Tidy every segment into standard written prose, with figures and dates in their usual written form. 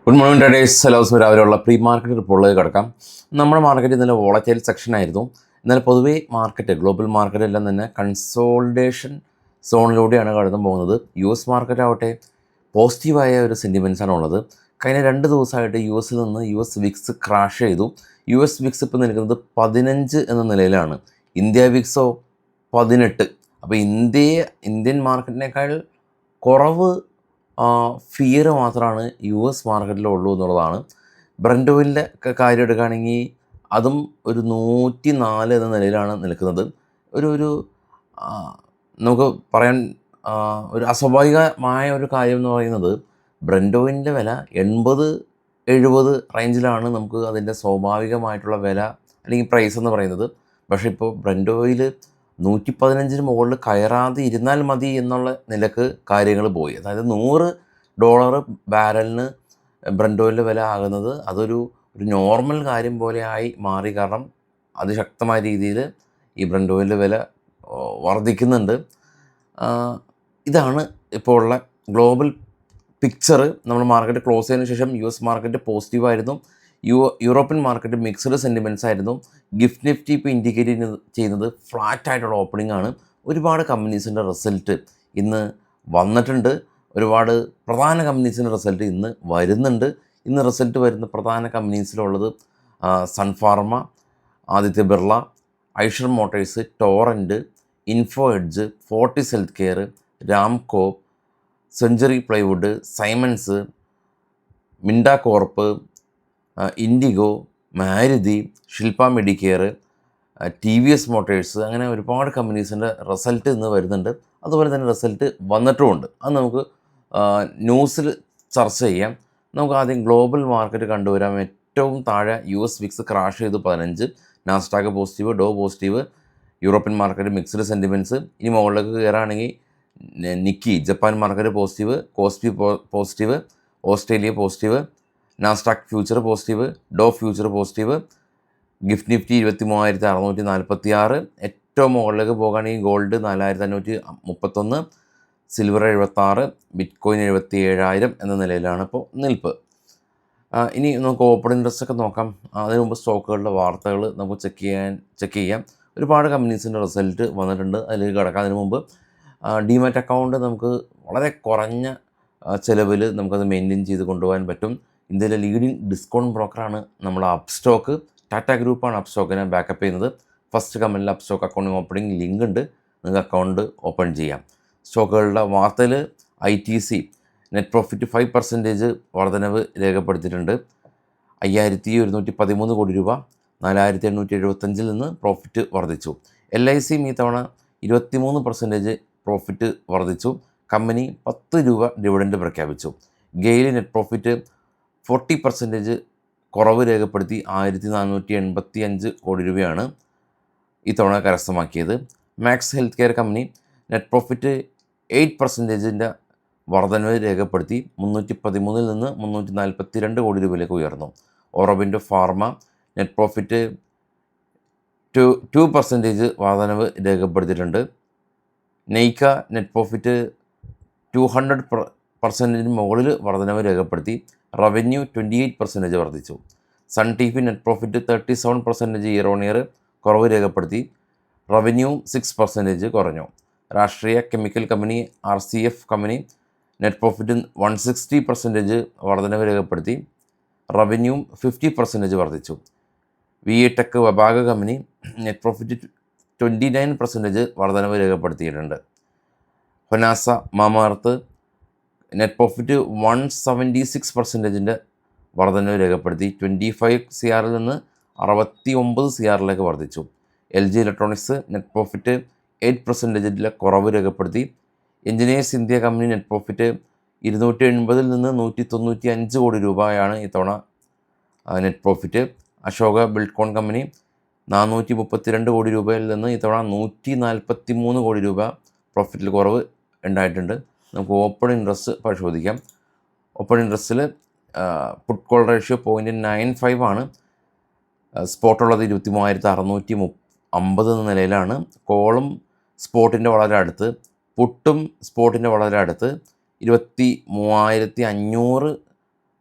Good morning traders. എല്ലാ ദിവസവും രാവിലെയുള്ള പ്രീ മാർക്കറ്റ് റിപ്പോർട്ടിലേക്ക് കിടക്കാം. നമ്മുടെ മാർക്കറ്റ് ഇന്നലെ വോളറ്റൈൽ സെക്ഷൻ ആയിരുന്നു. എന്നാൽ പൊതുവേ മാർക്കറ്റ് ഗ്ലോബൽ മാർക്കറ്റ് എല്ലാം തന്നെ കൺസോൾട്ടേഷൻ സോണിലൂടെയാണ് കടന്നു പോകുന്നത്. യു എസ് മാർക്കറ്റ് ആവട്ടെ പോസിറ്റീവായ ഒരു സെൻറ്റിമെൻറ്റ്സാണ് ഉള്ളത്. കഴിഞ്ഞ 2 ദിവസമായിട്ട് യു എസിൽ നിന്ന് യു എസ് വിക്സ് ക്രാഷ് ചെയ്തു. യു എസ് വിക്സ് ഇപ്പോൾ നിൽക്കുന്നത് 15 എന്ന നിലയിലാണ്. ഇന്ത്യ വിക്സോ 18. അപ്പോൾ ഇന്ത്യൻ മാർക്കറ്റിനേക്കാൾ കുറവ് ഫിയർ മാത്രമാണ് യു എസ് മാർക്കറ്റിലുള്ളൂ എന്നുള്ളതാണ്. ബ്രൻ്റ് ഓയിലിൻ്റെ കാര്യം എടുക്കുകയാണെങ്കിൽ അതും ഒരു 104 എന്ന നിലയിലാണ് നിൽക്കുന്നത്. ഒരു നമുക്ക് പറയാൻ ഒരു അസ്വാഭാവികമായ ഒരു കാര്യം എന്ന് പറയുന്നത് ബ്രൻ്റ് ഓയിലിൻ്റെ വില 80-70 റേഞ്ചിലാണ് നമുക്ക് അതിൻ്റെ സ്വാഭാവികമായിട്ടുള്ള വില അല്ലെങ്കിൽ പ്രൈസ് എന്ന് പറയുന്നത്. പക്ഷേ ഇപ്പോൾ ബ്രൻ്റ് ഓയിൽ 115 മുകളിൽ കയറാതെ ഇരുന്നാൽ മതി എന്നുള്ള നിലക്ക് കാര്യങ്ങൾ പോയി. അതായത് $100 ബാരലിന് ബ്രൻ്റ് ഓയിലിൻ്റെ വില ആകുന്നത് അതൊരു നോർമൽ കാര്യം പോലെ ആയി മാറി. കാരണം അതിശക്തമായ രീതിയിൽ ഈ ബ്രൻ്റ് ഓയിലിൻ്റെ വില വർദ്ധിക്കുന്നുണ്ട്. ഇതാണ് ഇപ്പോൾ ഉള്ള ഗ്ലോബൽ പിക്ചർ. നമ്മൾ മാർക്കറ്റ് ക്ലോസ് ചെയ്തതിന് ശേഷം യു എസ് മാർക്കറ്റ് പോസിറ്റീവായിരുന്നു. യൂറോപ്യൻ മാർക്കറ്റ് മിക്സ്ഡ് സെൻറ്റിമെൻറ്റ്സ് ആയിരുന്നു. ഗിഫ്റ്റ് നിഫ്റ്റി ഇപ്പോൾ ഇൻഡിക്കേറ്റ് ചെയ്യുന്നത് ഫ്ലാറ്റായിട്ടുള്ള ഓപ്പണിംഗ് ആണ്. ഒരുപാട് കമ്പനീസിൻ്റെ റിസൾട്ട് ഇന്ന് വന്നിട്ടുണ്ട്. ഒരുപാട് പ്രധാന കമ്പനീസിൻ്റെ റിസൾട്ട് ഇന്ന് വരുന്നുണ്ട്. ഇന്ന് റിസൾട്ട് വരുന്ന പ്രധാന കമ്പനീസിലുള്ളത് Sun Pharma, Aditya Birla, Eicher Motors, Torrent, Info Edge, Fortis Healthcare, Ramco, Century plywood, Siemens, Minda Corp, IndiGo, Maruti, Shilpa Medicare, T V S Motors, അങ്ങനെ ഒരുപാട് കമ്പനീസിൻ്റെ റിസൾട്ട് ഇന്ന് വരുന്നുണ്ട്. അതുപോലെ തന്നെ റിസൾട്ട് വന്നിട്ടുമുണ്ട്. അത് നമുക്ക് ന്യൂസിൽ ചർച്ച ചെയ്യാം. നമുക്ക് ആദ്യം ഗ്ലോബൽ മാർക്കറ്റ് കണ്ടുവരാം. ഏറ്റവും താഴെ യു എസ് വിക്സ് ക്രാഷ് ചെയ്ത് 15, Nasdaq positive, Dow positive, European market mixed sentiments. ഇനി മുകളിലേക്ക് കയറുകയാണെങ്കിൽ Nikkei Japan market positive, KOSPI positive, Australia positive, Nasdaq future positive, Dow future positive, GIFT Nifty 23,646. ഏറ്റവും മുകളിലേക്ക് പോകുകയാണെങ്കിൽ ഗോൾഡ് 4,531, സിൽവർ 76, ബിറ്റ് കോയിൻ 77,000 എന്ന നിലയിലാണ് ഇപ്പോൾ നിൽപ്പ്. ഇനി നമുക്ക് ഓപ്പൺ ഇൻട്രസ്റ്റ് ഒക്കെ നോക്കാം. അതിന് മുമ്പ് സ്റ്റോക്കുകളുടെ വാർത്തകൾ നമുക്ക് ചെക്ക് ചെയ്യാം. ഒരുപാട് കമ്പനീസിൻ്റെ റിസൾട്ട് വന്നിട്ടുണ്ട്. അതിലേക്ക് കിടക്കാം. അതിന് മുമ്പ് ഡിമാറ്റ് അക്കൗണ്ട് നമുക്ക് വളരെ കുറഞ്ഞ ചിലവിൽ നമുക്കത് മെയിൻറ്റെയിൻ ചെയ്ത് കൊണ്ടുപോകാൻ പറ്റും. ഇന്ത്യയിലെ ലീഡിങ് ഡിസ്കൗണ്ട് ബ്രോക്കറാണ് നമ്മുടെ അപ്സ്റ്റോക്ക്. ടാറ്റ ഗ്രൂപ്പാണ് അപ്സ്റ്റോക്കിനെ ബാക്കപ്പ് ചെയ്യുന്നത്. ഫസ്റ്റ് കമ്പനിയിൽ അപ്സ്റ്റോക്ക് അക്കൗണ്ടിങ് ഓപ്പണിംഗ് ലിങ്ക് ഉണ്ട്. നിങ്ങൾക്ക് അക്കൗണ്ട് ഓപ്പൺ ചെയ്യാം. സ്റ്റോക്കുകളുടെ വാർത്തയിൽ ITC നെറ്റ് പ്രോഫിറ്റ് 5% വർധനവ് രേഖപ്പെടുത്തിയിട്ടുണ്ട്. 5,113 കോടി രൂപ 4,875 നിന്ന് പ്രോഫിറ്റ് വർദ്ധിച്ചു. LIC ഈ തവണ 23% പ്രോഫിറ്റ് വർദ്ധിച്ചു. കമ്പനി 10 രൂപ ഡിവിഡൻഡ് പ്രഖ്യാപിച്ചു. ഗെയിൽ നെറ്റ് പ്രോഫിറ്റ് 40% കുറവ് രേഖപ്പെടുത്തി 1,485 കോടി രൂപയാണ് ഇത്തവണ കരസ്ഥമാക്കിയത്. Max healthcare company net profit 8% വർധനവ് രേഖപ്പെടുത്തി 313 നിന്ന് 342 കോടി രൂപയിലേക്ക് ഉയർന്നു. ഓറോബിൻഡോ ഫാർമ നെറ്റ് പ്രോഫിറ്റ് 2% വർധനവ് രേഖപ്പെടുത്തിയിട്ടുണ്ട്. നെയ്ക്ക നെറ്റ് പ്രോഫിറ്റ് 200% മുകളിൽ വർധനവ് രേഖപ്പെടുത്തി. റവന്യൂ 28% വർദ്ധിച്ചു. Sun TV net profit 37% year on year കുറവ് രേഖപ്പെടുത്തി. റവന്യൂ 6% കുറഞ്ഞു. Rashtriya Chemical company RCF company net profit 160% വർധനവ് രേഖപ്പെടുത്തി. റവന്യൂ 50% വർദ്ധിച്ചു. VA Tech Wabag company net profit 29% വർധനവ് രേഖപ്പെടുത്തിയിട്ടുണ്ട്. ഹൊനാസ മാമാർത്ത് നെറ്റ് പ്രോഫിറ്റ് 176% വർധനവ് രേഖപ്പെടുത്തി. 25 CR നിന്ന് 69 CR വർദ്ധിച്ചു. LG ഇലക്ട്രോണിക്സ് നെറ്റ് പ്രോഫിറ്റ് 8% കുറവ് രേഖപ്പെടുത്തി. Engineers India company net profit 280 നിന്ന് 195 കോടി രൂപയാണ് ഇത്തവണ net profit. Ashoka Buildcon company 432 കോടി രൂപയിൽ നിന്ന് ഇത്തവണ 143 കോടി രൂപ പ്രോഫിറ്റിൽ കുറവ് ഉണ്ടായിട്ടുണ്ട്. നമുക്ക് ഓപ്പൺ ഇൻട്രസ്റ്റ് പരിശോധിക്കാം. ഓപ്പൺ ഇൻട്രസ്റ്റിൽ പുട്ട് കോൾ റേഷ്യോ 0.95 ആണ്. സ്പോട്ടുള്ളത് 23,650 എന്ന നിലയിലാണ്. കോളും സ്പോട്ടിൻ്റെ വളരെ അടുത്ത്, പുട്ടും സ്പോട്ടിൻ്റെ വളരെ അടുത്ത് 23,500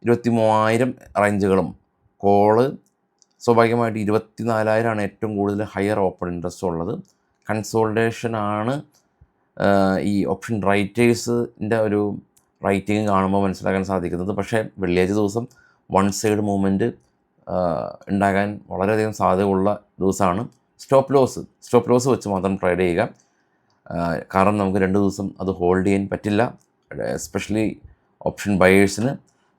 23,000 റേഞ്ചുകളും. കോള് സ്വാഭാവികമായിട്ട് 24,000 ഏറ്റവും കൂടുതൽ ഹയർ ഓപ്പൺ ഇൻട്രസ്റ്റ് ഉള്ളത്. കൺസോൾട്ടേഷനാണ് ഈ ഓപ്ഷൻ റൈറ്റേഴ്സിൻ്റെ ഒരു റൈറ്റിംഗ് കാണുമ്പോൾ മനസ്സിലാക്കാൻ സാധിക്കുന്നത്. പക്ഷേ വെള്ളിയാഴ്ച ദിവസം വൺ സൈഡ് മൂവ്മെൻറ്റ് ഉണ്ടാകാൻ വളരെയധികം സാധ്യതയുള്ള ദിവസമാണ്. സ്റ്റോപ്പ് ലോസ് വെച്ച് മാത്രം ട്രേഡ് ചെയ്യുക. കാരണം നമുക്ക് 2 ദിവസം അത് ഹോൾഡ് ചെയ്യാൻ പറ്റില്ല. എസ്പെഷ്യലി ഓപ്ഷൻ ബയേഴ്സിന്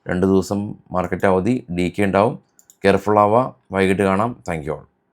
2 ദിവസം മാർക്കറ്റ് അവധി, DK ഉണ്ടാവും. കെയർഫുൾ ആവുക. വൈകിട്ട് കാണാം. Thank you all.